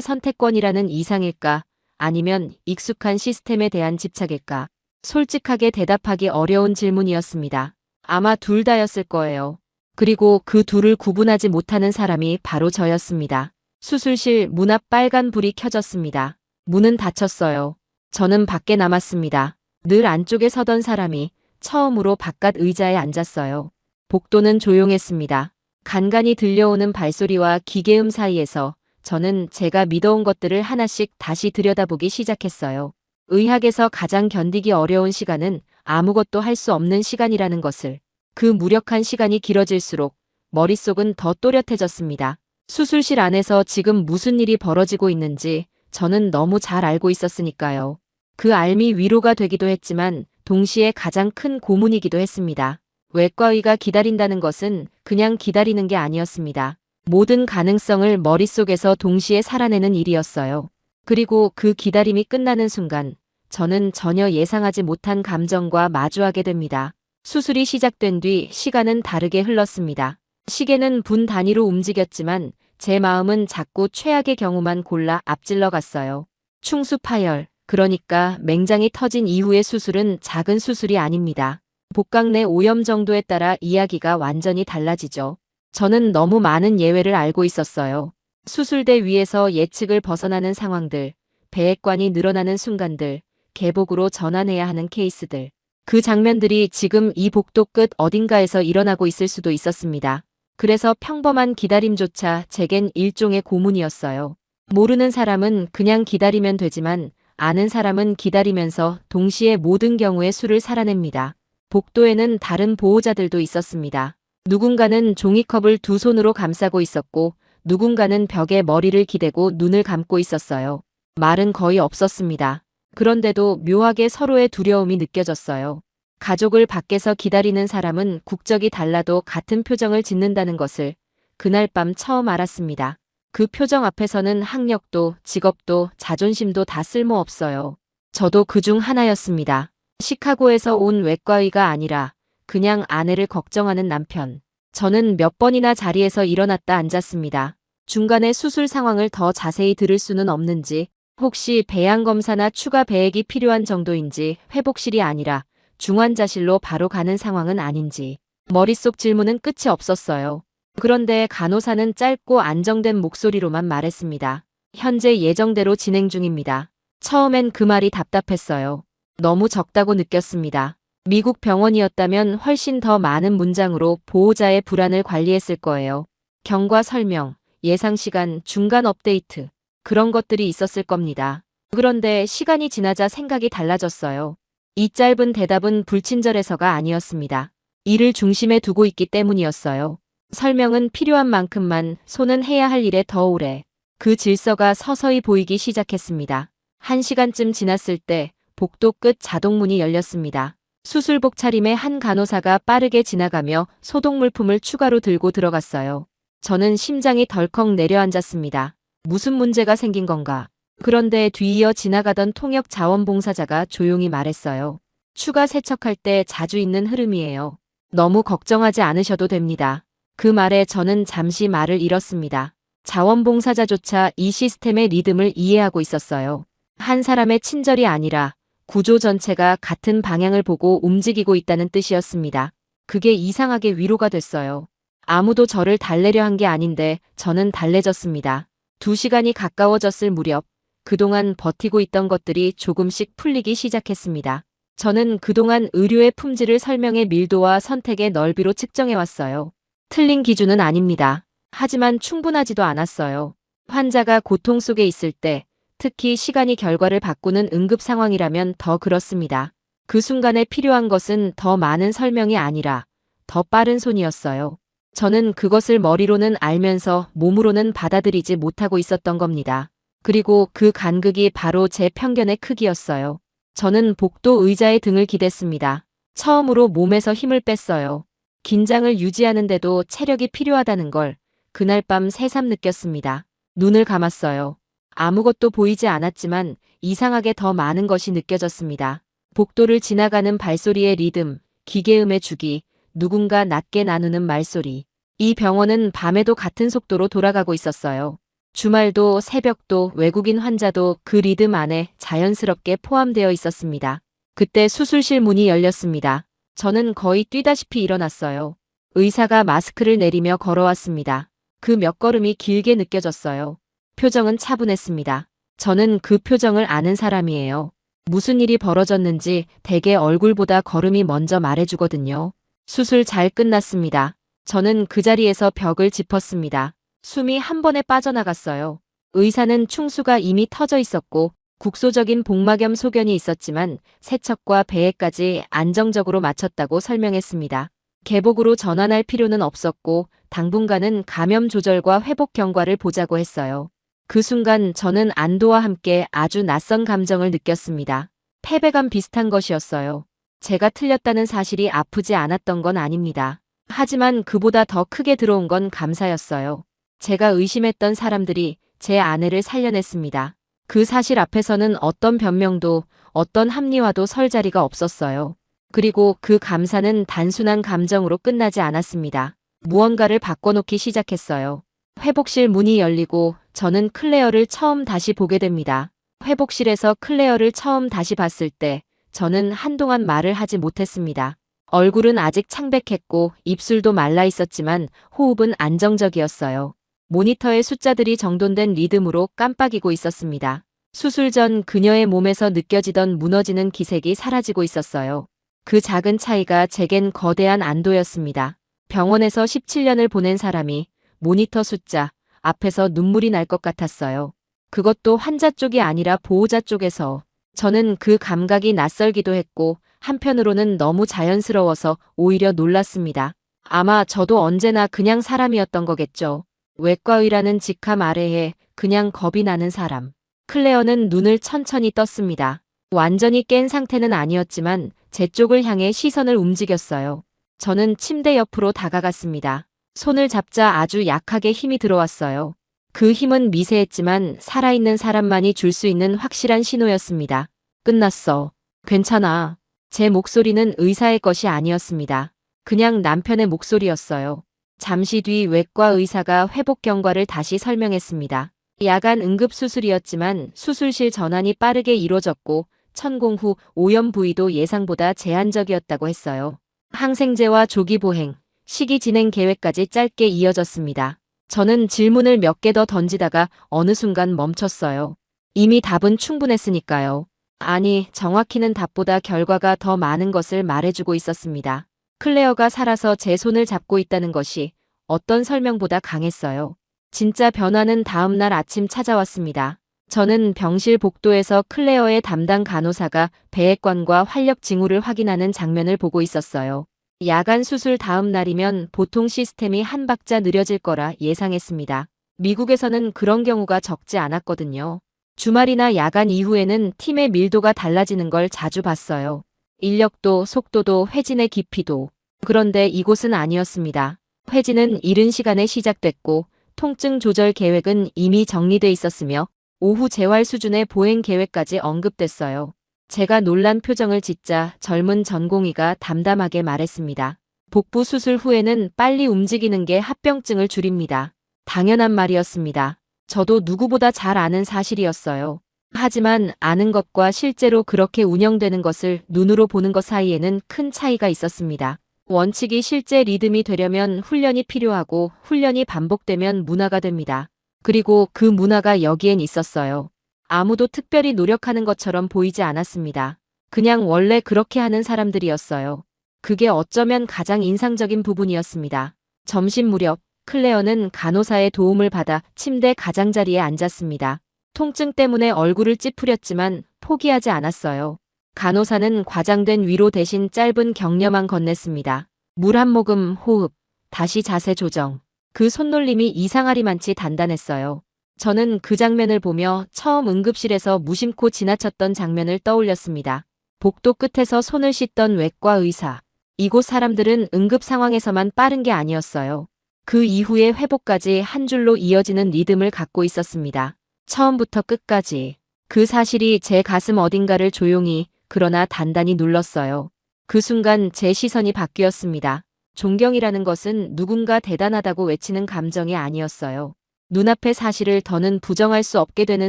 선택권이라는 이상일까? 아니면 익숙한 시스템에 대한 집착일까? 솔직하게 대답하기 어려운 질문이었습니다. 아마 둘 다였을 거예요. 그리고 그 둘을 구분하지 못하는 사람이 바로 저였습니다. 수술실 문 앞 빨간 불이 켜졌습니다. 문은 닫혔어요. 저는 밖에 남았습니다. 늘 안쪽에 서던 사람이 처음으로 바깥 의자에 앉았어요. 복도는 조용했습니다. 간간히 들려오는 발소리와 기계음 사이에서 저는 제가 믿어온 것들을 하나씩 다시 들여다보기 시작했어요. 의학에서 가장 견디기 어려운 시간은 아무것도 할 수 없는 시간이라는 것을. 그 무력한 시간이 길어질수록 머릿속은 더 또렷해졌습니다. 수술실 안에서 지금 무슨 일이 벌어지고 있는지 저는 너무 잘 알고 있었으니까요. 그 알미 위로가 되기도 했지만 동시에 가장 큰 고문이기도 했습니다. 외과의가 기다린다는 것은 그냥 기다리는 게 아니었습니다. 모든 가능성을 머릿속에서 동시에 살아내는 일이었어요. 그리고 그 기다림이 끝나는 순간 저는 전혀 예상하지 못한 감정과 마주하게 됩니다. 수술이 시작된 뒤 시간은 다르게 흘렀습니다. 시계는 분 단위로 움직였지만 제 마음은 자꾸 최악의 경우만 골라 앞질러 갔어요. 충수 파열, 그러니까 맹장이 터진 이후의 수술은 작은 수술이 아닙니다. 복강 내 오염 정도에 따라 이야기가 완전히 달라지죠. 저는 너무 많은 예외를 알고 있었어요. 수술대 위에서 예측을 벗어나는 상황들, 배액관이 늘어나는 순간들, 개복으로 전환해야 하는 케이스들. 그 장면들이 지금 이 복도 끝 어딘가에서 일어나고 있을 수도 있었습니다. 그래서 평범한 기다림조차 제겐 일종의 고문이었어요. 모르는 사람은 그냥 기다리면 되지만 아는 사람은 기다리면서 동시에 모든 경우의 수를 살아냅니다. 복도에는 다른 보호자들도 있었습니다. 누군가는 종이컵을 두 손으로 감싸고 있었고 누군가는 벽에 머리를 기대고 눈을 감고 있었어요. 말은 거의 없었습니다. 그런데도 묘하게 서로의 두려움이 느껴졌어요. 가족을 밖에서 기다리는 사람은 국적이 달라도 같은 표정을 짓는다는 것을 그날 밤 처음 알았습니다. 그 표정 앞에서는 학력도 직업도 자존심도 다 쓸모없어요. 저도 그중 하나였습니다. 시카고에서 온 외과의가 아니라 그냥 아내를 걱정하는 남편. 저는 몇 번이나 자리에서 일어났다 앉았습니다. 중간에 수술 상황을 더 자세히 들을 수는 없는지, 혹시 배양검사나 추가 배액이 필요한 정도인지, 회복실이 아니라 중환자실로 바로 가는 상황은 아닌지. 머릿속 질문은 끝이 없었어요. 그런데 간호사는 짧고 안정된 목소리로만 말했습니다. 현재 예정대로 진행 중입니다. 처음엔 그 말이 답답했어요. 너무 적다고 느꼈습니다. 미국 병원이었다면 훨씬 더 많은 문장으로 보호자의 불안을 관리했을 거예요. 경과 설명, 예상 시간, 중간 업데이트. 그런 것들이 있었을 겁니다. 그런데 시간이 지나자 생각이 달라졌어요. 이 짧은 대답은 불친절해서가 아니었습니다. 일을 중심에 두고 있기 때문이었어요. 설명은 필요한 만큼만, 손은 해야 할 일에 더 오래. 그 질서가 서서히 보이기 시작했습니다. 1시간쯤 지났을 때 복도 끝 자동문이 열렸습니다. 수술복 차림의 한 간호사가 빠르게 지나가며 소독물품을 추가로 들고 들어갔어요. 저는 심장이 덜컥 내려앉았습니다. 무슨 문제가 생긴 건가? 그런데 뒤이어 지나가던 통역 자원봉사자가 조용히 말했어요. 추가 세척할 때 자주 있는 흐름이에요. 너무 걱정하지 않으셔도 됩니다. 그 말에 저는 잠시 말을 잃었습니다. 자원봉사자조차 이 시스템의 리듬을 이해하고 있었어요. 한 사람의 친절이 아니라 구조 전체가 같은 방향을 보고 움직이고 있다는 뜻이었습니다. 그게 이상하게 위로가 됐어요. 아무도 저를 달래려 한 게 아닌데 저는 달래졌습니다. 2시간이 가까워졌을 무렵 그동안 버티고 있던 것들이 조금씩 풀리기 시작했습니다. 저는 그동안 의료의 품질을 설명해 밀도와 선택의 넓이로 측정해왔어요. 틀린 기준은 아닙니다. 하지만 충분하지도 않았어요. 환자가 고통 속에 있을 때, 특히 시간이 결과를 바꾸는 응급 상황이라면 더 그렇습니다. 그 순간에 필요한 것은 더 많은 설명이 아니라 더 빠른 손이었어요. 저는 그것을 머리로는 알면서 몸으로는 받아들이지 못하고 있었던 겁니다. 그리고 그 간극이 바로 제 편견의 크기였어요. 저는 복도 의자에 등을 기댔습니다. 처음으로 몸에서 힘을 뺐어요. 긴장을 유지하는데도 체력이 필요하다는 걸 그날 밤 새삼 느꼈습니다. 눈을 감았어요. 아무것도 보이지 않았지만 이상하게 더 많은 것이 느껴졌습니다. 복도를 지나가는 발소리의 리듬, 기계음의 주기, 누군가 낮게 나누는 말소리. 이 병원은 밤에도 같은 속도로 돌아가고 있었어요. 주말도 새벽도 외국인 환자도 그 리듬 안에 자연스럽게 포함되어 있었습니다. 그때 수술실 문이 열렸습니다. 저는 거의 뛰다시피 일어났어요. 의사가 마스크를 내리며 걸어왔습니다. 그 몇 걸음이 길게 느껴졌어요. 표정은 차분했습니다. 저는 그 표정을 아는 사람이에요. 무슨 일이 벌어졌는지 대개 얼굴보다 걸음이 먼저 말해주거든요. 수술 잘 끝났습니다. 저는 그 자리에서 벽을 짚었습니다. 숨이 한 번에 빠져나갔어요. 의사는 충수가 이미 터져 있었고 국소적인 복막염 소견이 있었지만 세척과 배에까지 안정적으로 마쳤다고 설명했습니다. 개복으로 전환할 필요는 없었고 당분간은 감염 조절과 회복 경과를 보자고 했어요. 그 순간 저는 안도와 함께 아주 낯선 감정을 느꼈습니다. 패배감 비슷한 것이었어요. 제가 틀렸다는 사실이 아프지 않았던 건 아닙니다. 하지만 그보다 더 크게 들어온 건 감사였어요. 제가 의심했던 사람들이 제 아내를 살려냈습니다. 그 사실 앞에서는 어떤 변명도 어떤 합리화도 설 자리가 없었어요. 그리고 그 감사는 단순한 감정으로 끝나지 않았습니다. 무언가를 바꿔놓기 시작했어요. 회복실 문이 열리고 저는 클레어를 처음 다시 보게 됩니다. 회복실에서 클레어를 처음 다시 봤을 때 저는 한동안 말을 하지 못했습니다. 얼굴은 아직 창백했고 입술도 말라 있었지만 호흡은 안정적이었어요. 모니터의 숫자들이 정돈된 리듬으로 깜빡이고 있었습니다. 수술 전 그녀의 몸에서 느껴지던 무너지는 기색이 사라지고 있었어요. 그 작은 차이가 제겐 거대한 안도였습니다. 병원에서 17년을 보낸 사람이 모니터 숫자 앞에서 눈물이 날 것 같았어요. 그것도 환자 쪽이 아니라 보호자 쪽에서. 저는 그 감각이 낯설기도 했고 한편으로는 너무 자연스러워서 오히려 놀랐습니다. 아마 저도 언제나 그냥 사람이었던 거겠죠. 외과의라는 직함 아래에 그냥 겁이 나는 사람. 클레어는 눈을 천천히 떴습니다. 완전히 깬 상태는 아니었지만 제 쪽을 향해 시선을 움직였어요. 저는 침대 옆으로 다가갔습니다. 손을 잡자 아주 약하게 힘이 들어왔어요. 그 힘은 미세했지만 살아있는 사람만이 줄 수 있는 확실한 신호였습니다. 끝났어. 괜찮아. 제 목소리는 의사의 것이 아니었습니다. 그냥 남편의 목소리였어요. 잠시 뒤 외과 의사가 회복 경과를 다시 설명했습니다. 야간 응급수술이었지만 수술실 전환이 빠르게 이루어졌고 천공 후 오염 부위도 예상보다 제한적이었다고 했어요. 항생제와 조기 보행, 시기 진행 계획까지 짧게 이어졌습니다. 저는 질문을 몇 개 더 던지다가 어느 순간 멈췄어요. 이미 답은 충분했으니까요. 아니, 정확히는 답보다 결과가 더 많은 것을 말해주고 있었습니다. 클레어가 살아서 제 손을 잡고 있다는 것이 어떤 설명보다 강했어요. 진짜 변화는 다음 날 아침 찾아왔습니다. 저는 병실 복도에서 클레어의 담당 간호사가 배액관과 활력 징후를 확인하는 장면을 보고 있었어요. 야간 수술 다음 날이면 보통 시스템이 한 박자 느려질 거라 예상했습니다. 미국에서는 그런 경우가 적지 않았거든요. 주말이나 야간 이후에는 팀의 밀도가 달라지는 걸 자주 봤어요. 인력도, 속도도, 회진의 깊이도. 그런데 이곳은 아니었습니다. 회진은 이른 시간에 시작됐고 통증 조절 계획은 이미 정리돼 있었으며 오후 재활 수준의 보행 계획까지 언급됐어요. 제가 놀란 표정을 짓자 젊은 전공의가 담담하게 말했습니다. 복부 수술 후에는 빨리 움직이는 게 합병증을 줄입니다. 당연한 말이었습니다. 저도 누구보다 잘 아는 사실이었어요. 하지만 아는 것과 실제로 그렇게 운영되는 것을 눈으로 보는 것 사이에는 큰 차이가 있었습니다. 원칙이 실제 리듬이 되려면 훈련이 필요하고 훈련이 반복되면 문화가 됩니다. 그리고 그 문화가 여기엔 있었어요. 아무도 특별히 노력하는 것처럼 보이지 않았습니다. 그냥 원래 그렇게 하는 사람들이었어요. 그게 어쩌면 가장 인상적인 부분이었습니다. 점심 무렵 클레어는 간호사의 도움을 받아 침대 가장자리에 앉았습니다. 통증 때문에 얼굴을 찌푸렸지만 포기하지 않았어요. 간호사는 과장된 위로 대신 짧은 격려만 건넸습니다. 물 한 모금 호흡, 다시 자세 조정. 그 손놀림이 이상하리만치 단단했어요. 저는 그 장면을 보며 처음 응급실에서 무심코 지나쳤던 장면을 떠올렸습니다. 복도 끝에서 손을 씻던 외과 의사. 이곳 사람들은 응급 상황에서만 빠른 게 아니었어요. 그 이후의 회복까지 한 줄로 이어지는 리듬을 갖고 있었습니다. 처음부터 끝까지. 그 사실이 제 가슴 어딘가를 조용히 그러나 단단히 눌렀어요. 그 순간 제 시선이 바뀌었습니다. 존경이라는 것은 누군가 대단하다고 외치는 감정이 아니었어요. 눈앞의 사실을 더는 부정할 수 없게 되는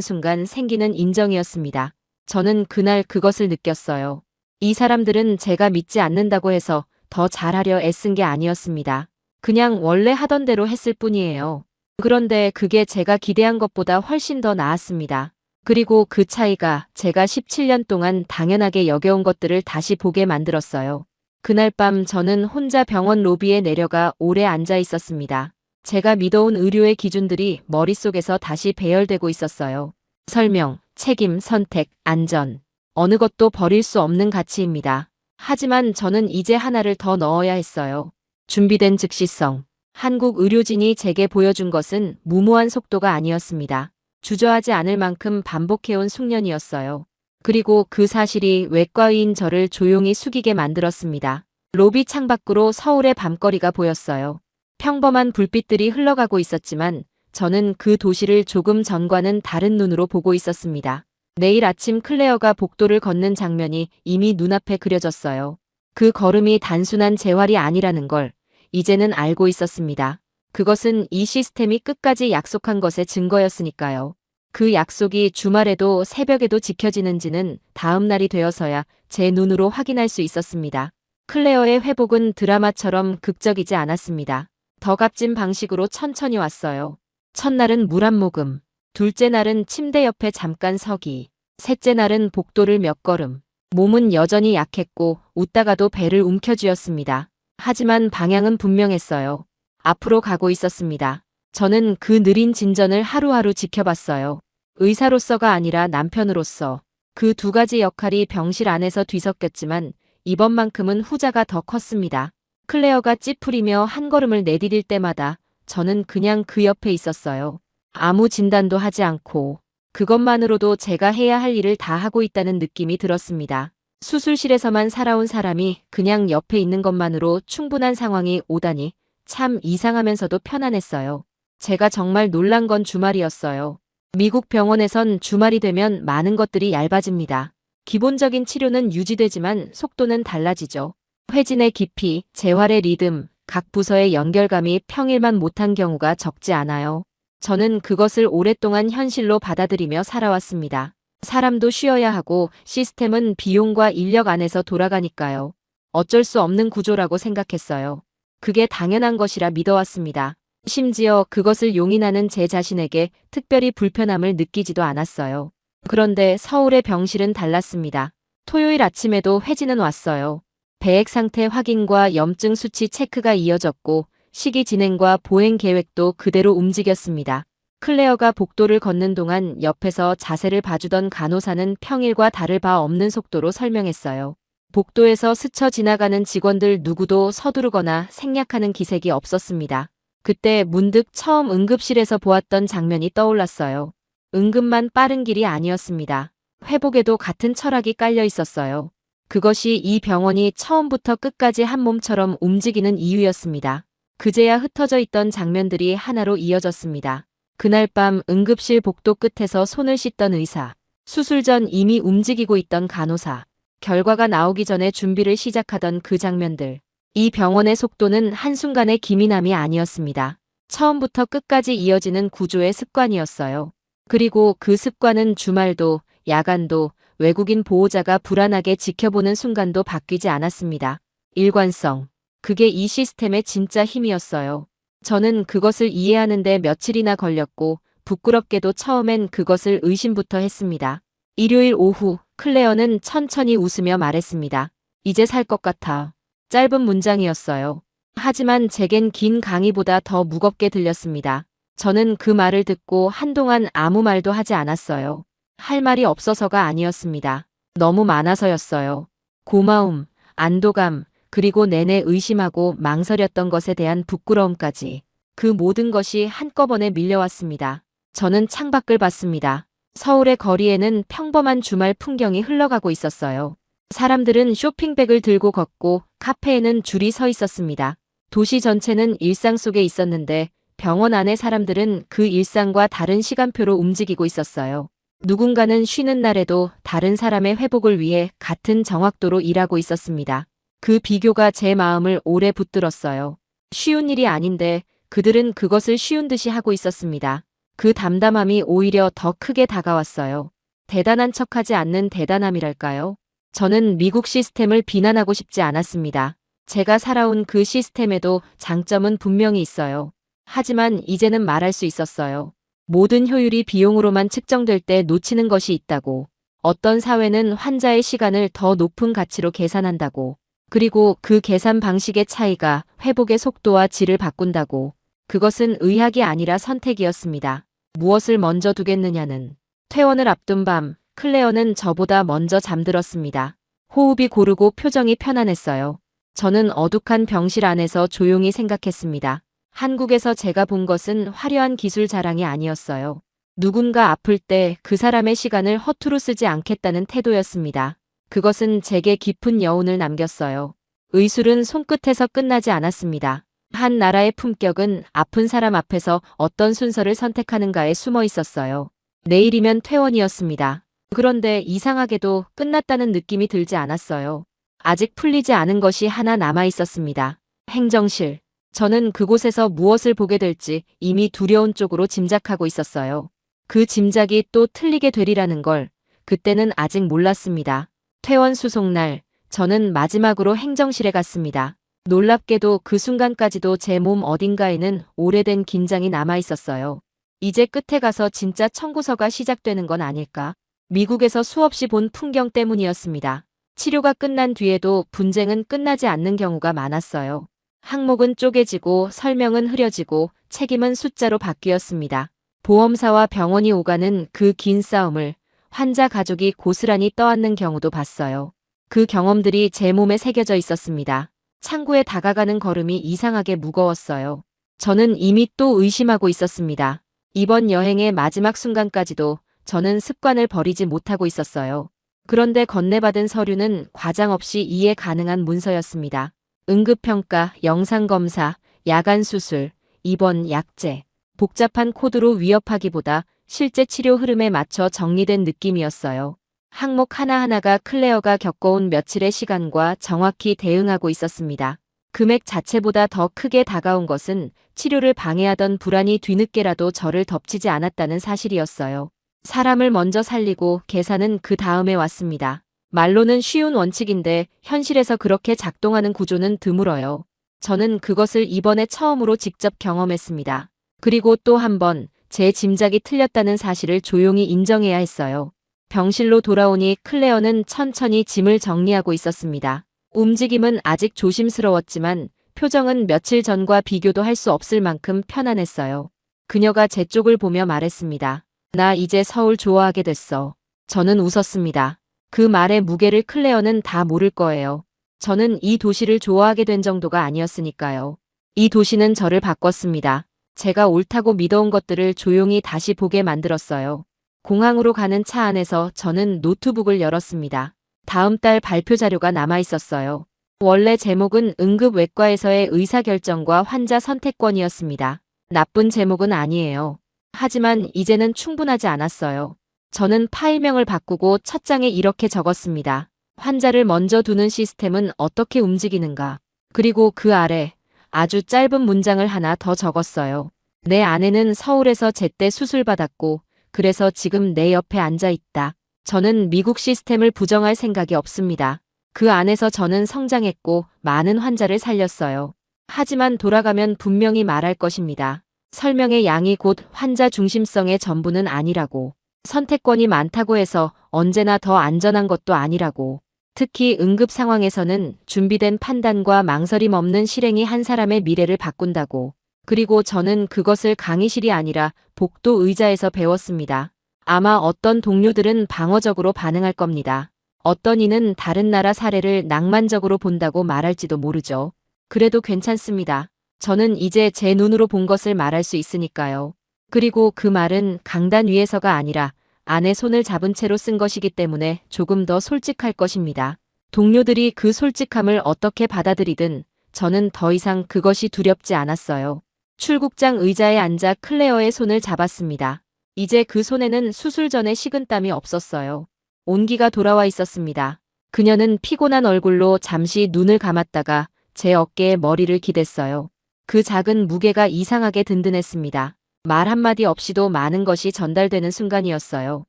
순간 생기는 인정이었습니다. 저는 그날 그것을 느꼈어요. 이 사람들은 제가 믿지 않는다고 해서 더 잘하려 애쓴 게 아니었습니다. 그냥 원래 하던 대로 했을 뿐이에요. 그런데 그게 제가 기대한 것보다 훨씬 더 나았습니다. 그리고 그 차이가 제가 17년 동안 당연하게 여겨온 것들을 다시 보게 만들었어요. 그날 밤 저는 혼자 병원 로비에 내려가 오래 앉아 있었습니다. 제가 믿어온 의료의 기준들이 머릿속에서 다시 배열되고 있었어요. 설명, 책임, 선택, 안전. 어느 것도 버릴 수 없는 가치입니다. 하지만 저는 이제 하나를 더 넣어야 했어요. 준비된 즉시성. 한국 의료진이 제게 보여준 것은 무모한 속도가 아니었습니다. 주저하지 않을 만큼 반복해온 숙련이었어요. 그리고 그 사실이 외과의인 저를 조용히 숙이게 만들었습니다. 로비 창밖으로 서울의 밤거리가 보였어요. 평범한 불빛들이 흘러가고 있었지만 저는 그 도시를 조금 전과는 다른 눈으로 보고 있었습니다. 내일 아침 클레어가 복도를 걷는 장면이 이미 눈앞에 그려졌어요. 그 걸음이 단순한 재활이 아니라는 걸 이제는 알고 있었습니다. 그것은 이 시스템이 끝까지 약속한 것의 증거였으니까요. 그 약속이 주말에도 새벽에도 지켜지는지는 다음 날이 되어서야 제 눈으로 확인할 수 있었습니다. 클레어의 회복은 드라마처럼 극적이지 않았습니다. 더 값진 방식으로 천천히 왔어요. 첫날은 물 한 모금, 둘째 날은 침대 옆에 잠깐 서기, 셋째 날은 복도를 몇 걸음. 몸은 여전히 약했고 웃다가도 배를 움켜쥐었습니다. 하지만 방향은 분명했어요. 앞으로 가고 있었습니다. 저는 그 느린 진전을 하루하루 지켜봤어요. 의사로서가 아니라 남편으로서. 그 두 가지 역할이 병실 안에서 뒤섞였지만 이번만큼은 후자가 더 컸습니다. 클레어가 찌푸리며 한 걸음을 내디딜 때마다 저는 그냥 그 옆에 있었어요. 아무 진단도 하지 않고 그것만으로도 제가 해야 할 일을 다 하고 있다는 느낌이 들었습니다. 수술실에서만 살아온 사람이 그냥 옆에 있는 것만으로 충분한 상황이 오다니 참 이상하면서도 편안했어요. 제가 정말 놀란 건 주말이었어요. 미국 병원에선 주말이 되면 많은 것들이 얇아집니다. 기본적인 치료는 유지되지만 속도는 달라지죠. 회진의 깊이, 재활의 리듬, 각 부서의 연결감이 평일만 못한 경우가 적지 않아요. 저는 그것을 오랫동안 현실로 받아들이며 살아왔습니다. 사람도 쉬어야 하고 시스템은 비용과 인력 안에서 돌아가니까요. 어쩔 수 없는 구조라고 생각했어요. 그게 당연한 것이라 믿어왔습니다. 심지어 그것을 용인하는 제 자신에게 특별히 불편함을 느끼지도 않았어요. 그런데 서울의 병실은 달랐습니다. 토요일 아침에도 회진은 왔어요. 배액 상태 확인과 염증 수치 체크가 이어졌고 시기 진행과 보행 계획도 그대로 움직였습니다. 클레어가 복도를 걷는 동안 옆에서 자세를 봐주던 간호사는 평일과 다를 바 없는 속도로 설명했어요. 복도에서 스쳐 지나가는 직원들 누구도 서두르거나 생략하는 기색이 없었습니다. 그때 문득 처음 응급실에서 보았던 장면이 떠올랐어요. 응급만 빠른 길이 아니었습니다. 회복에도 같은 철학이 깔려 있었어요. 그것이 이 병원이 처음부터 끝까지 한 몸처럼 움직이는 이유였습니다. 그제야 흩어져 있던 장면들이 하나로 이어졌습니다. 그날 밤 응급실 복도 끝에서 손을 씻던 의사, 수술 전 이미 움직이고 있던 간호사, 결과가 나오기 전에 준비를 시작하던 그 장면들. 이 병원의 속도는 한순간의 기민함이 아니었습니다. 처음부터 끝까지 이어지는 구조의 습관이었어요. 그리고 그 습관은 주말도 야간도, 외국인 보호자가 불안하게 지켜보는 순간도 바뀌지 않았습니다. 일관성. 그게 이 시스템의 진짜 힘이었어요. 저는 그것을 이해하는데 며칠이나 걸렸고 부끄럽게도 처음엔 그것을 의심부터 했습니다. 일요일 오후 클레어는 천천히 웃으며 말했습니다. 이제 살 것 같아. 짧은 문장이었어요. 하지만 제겐 긴 강의보다 더 무겁게 들렸습니다. 저는 그 말을 듣고 한동안 아무 말도 하지 않았어요. 할 말이 없어서가 아니었습니다. 너무 많아서였어요. 고마움, 안도감, 그리고 내내 의심하고 망설였던 것에 대한 부끄러움까지. 그 모든 것이 한꺼번에 밀려왔습니다. 저는 창밖을 봤습니다. 서울의 거리에는 평범한 주말 풍경이 흘러가고 있었어요. 사람들은 쇼핑백을 들고 걷고 카페에는 줄이 서 있었습니다. 도시 전체는 일상 속에 있었는데 병원 안의 사람들은 그 일상과 다른 시간표로 움직이고 있었어요. 누군가는 쉬는 날에도 다른 사람의 회복을 위해 같은 정확도로 일하고 있었습니다. 그 비교가 제 마음을 오래 붙들었어요. 쉬운 일이 아닌데 그들은 그것을 쉬운 듯이 하고 있었습니다. 그 담담함이 오히려 더 크게 다가왔어요. 대단한 척하지 않는 대단함이랄까요? 저는 미국 시스템을 비난하고 싶지 않았습니다. 제가 살아온 그 시스템에도 장점은 분명히 있어요. 하지만 이제는 말할 수 있었어요. 모든 효율이 비용으로만 측정될 때 놓치는 것이 있다고. 어떤 사회는 환자의 시간을 더 높은 가치로 계산한다고. 그리고 그 계산 방식의 차이가 회복의 속도와 질을 바꾼다고. 그것은 의학이 아니라 선택이었습니다. 무엇을 먼저 두겠느냐는. 퇴원을 앞둔 밤, 클레어는 저보다 먼저 잠들었습니다. 호흡이 고르고 표정이 편안했어요. 저는 어둑한 병실 안에서 조용히 생각했습니다. 한국에서 제가 본 것은 화려한 기술 자랑이 아니었어요. 누군가 아플 때 그 사람의 시간을 허투루 쓰지 않겠다는 태도였습니다. 그것은 제게 깊은 여운을 남겼어요. 의술은 손끝에서 끝나지 않았습니다. 한 나라의 품격은 아픈 사람 앞에서 어떤 순서를 선택하는가에 숨어 있었어요. 내일이면 퇴원이었습니다. 그런데 이상하게도 끝났다는 느낌이 들지 않았어요. 아직 풀리지 않은 것이 하나 남아 있었습니다. 행정실. 저는 그곳에서 무엇을 보게 될지 이미 두려운 쪽으로 짐작하고 있었어요. 그 짐작이 또 틀리게 되리라는 걸 그때는 아직 몰랐습니다. 퇴원 수속날, 저는 마지막으로 행정실에 갔습니다. 놀랍게도 그 순간까지도 제 몸 어딘가에는 오래된 긴장이 남아 있었어요. 이제 끝에 가서 진짜 청구서가 시작되는 건 아닐까? 미국에서 수없이 본 풍경 때문이었습니다. 치료가 끝난 뒤에도 분쟁은 끝나지 않는 경우가 많았어요. 항목은 쪼개지고 설명은 흐려지고 책임은 숫자로 바뀌었습니다. 보험사와 병원이 오가는 그 긴 싸움을 환자 가족이 고스란히 떠안는 경우도 봤어요. 그 경험들이 제 몸에 새겨져 있었습니다. 창구에 다가가는 걸음이 이상하게 무거웠어요. 저는 이미 또 의심하고 있었습니다. 이번 여행의 마지막 순간까지도 저는 습관을 버리지 못하고 있었어요. 그런데 건네받은 서류는 과장 없이 이해 가능한 문서였습니다. 응급평가, 영상검사, 야간수술, 입원, 약제. 복잡한 코드로 위협하기보다 실제 치료 흐름에 맞춰 정리된 느낌이었어요. 항목 하나하나가 클레어가 겪어온 며칠의 시간과 정확히 대응하고 있었습니다. 금액 자체보다 더 크게 다가온 것은 치료를 방해하던 불안이 뒤늦게라도 저를 덮치지 않았다는 사실이었어요. 사람을 먼저 살리고 계산은 그 다음에 왔습니다. 말로는 쉬운 원칙인데 현실에서 그렇게 작동하는 구조는 드물어요. 저는 그것을 이번에 처음으로 직접 경험했습니다. 그리고 또 한 번 제 짐작이 틀렸다는 사실을 조용히 인정해야 했어요. 병실로 돌아오니 클레어는 천천히 짐을 정리하고 있었습니다. 움직임은 아직 조심스러웠지만 표정은 며칠 전과 비교도 할 수 없을 만큼 편안했어요. 그녀가 제 쪽을 보며 말했습니다. 나 이제 서울 좋아하게 됐어. 저는 웃었습니다. 그 말의 무게를 클레어는 다 모를 거예요. 저는 이 도시를 좋아하게 된 정도가 아니었으니까요. 이 도시는 저를 바꿨습니다. 제가 옳다고 믿어온 것들을 조용히 다시 보게 만들었어요. 공항으로 가는 차 안에서 저는 노트북을 열었습니다. 다음 달 발표 자료가 남아 있었어요. 원래 제목은 응급외과에서의 의사결정과 환자 선택권이었습니다. 나쁜 제목은 아니에요. 하지만 이제는 충분하지 않았어요. 저는 파일명을 바꾸고 첫 장에 이렇게 적었습니다. 환자를 먼저 두는 시스템은 어떻게 움직이는가. 그리고 그 아래 아주 짧은 문장을 하나 더 적었어요. 내 아내는 서울에서 제때 수술받았고 그래서 지금 내 옆에 앉아 있다. 저는 미국 시스템을 부정할 생각이 없습니다. 그 안에서 저는 성장했고 많은 환자를 살렸어요. 하지만 돌아가면 분명히 말할 것입니다. 설명의 양이 곧 환자 중심성의 전부는 아니라고. 선택권이 많다고 해서 언제나 더 안전한 것도 아니라고. 특히 응급 상황에서는 준비된 판단과 망설임 없는 실행이 한 사람의 미래를 바꾼다고. 그리고 저는 그것을 강의실이 아니라 복도 의자에서 배웠습니다. 아마 어떤 동료들은 방어적으로 반응할 겁니다. 어떤 이는 다른 나라 사례를 낭만적으로 본다고 말할지도 모르죠. 그래도 괜찮습니다. 저는 이제 제 눈으로 본 것을 말할 수 있으니까요. 그리고 그 말은 강단 위에서가 아니라 안에 손을 잡은 채로 쓴 것이기 때문에 조금 더 솔직할 것입니다. 동료들이 그 솔직함을 어떻게 받아들이든 저는 더 이상 그것이 두렵지 않았어요. 출국장 의자에 앉아 클레어의 손을 잡았습니다. 이제 그 손에는 수술 전에 식은땀이 없었어요. 온기가 돌아와 있었습니다. 그녀는 피곤한 얼굴로 잠시 눈을 감았다가 제 어깨에 머리를 기댔어요. 그 작은 무게가 이상하게 든든했습니다. 말 한마디 없이도 많은 것이 전달되는 순간이었어요.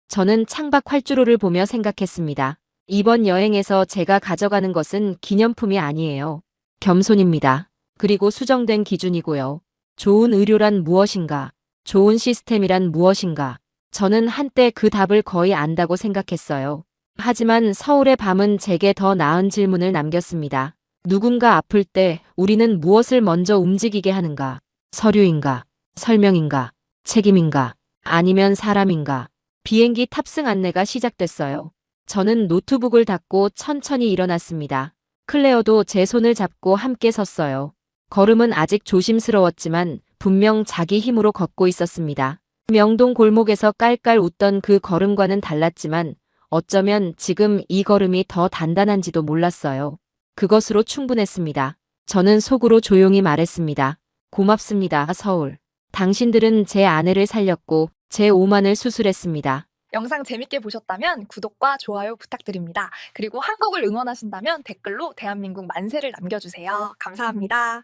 저는 창밖 활주로를 보며 생각했습니다. 이번 여행에서 제가 가져가는 것은 기념품이 아니에요. 겸손입니다. 그리고 수정된 기준이고요. 좋은 의료란 무엇인가? 좋은 시스템이란 무엇인가? 저는 한때 그 답을 거의 안다고 생각했어요. 하지만 서울의 밤은 제게 더 나은 질문을 남겼습니다. 누군가 아플 때 우리는 무엇을 먼저 움직이게 하는가? 서류인가? 설명인가? 책임인가? 아니면 사람인가? 비행기 탑승 안내가 시작됐어요. 저는 노트북을 닫고 천천히 일어났습니다. 클레어도 제 손을 잡고 함께 섰어요. 걸음은 아직 조심스러웠지만 분명 자기 힘으로 걷고 있었습니다. 명동 골목에서 깔깔 웃던 그 걸음과는 달랐지만 어쩌면 지금 이 걸음이 더 단단한지도 몰랐어요. 그것으로 충분했습니다. 저는 속으로 조용히 말했습니다. 고맙습니다, 서울. 당신들은 제 아내를 살렸고 제 오만을 수술했습니다. 영상 재밌게 보셨다면 구독과 좋아요 부탁드립니다. 그리고 한국을 응원하신다면 댓글로 대한민국 만세를 남겨주세요. 감사합니다.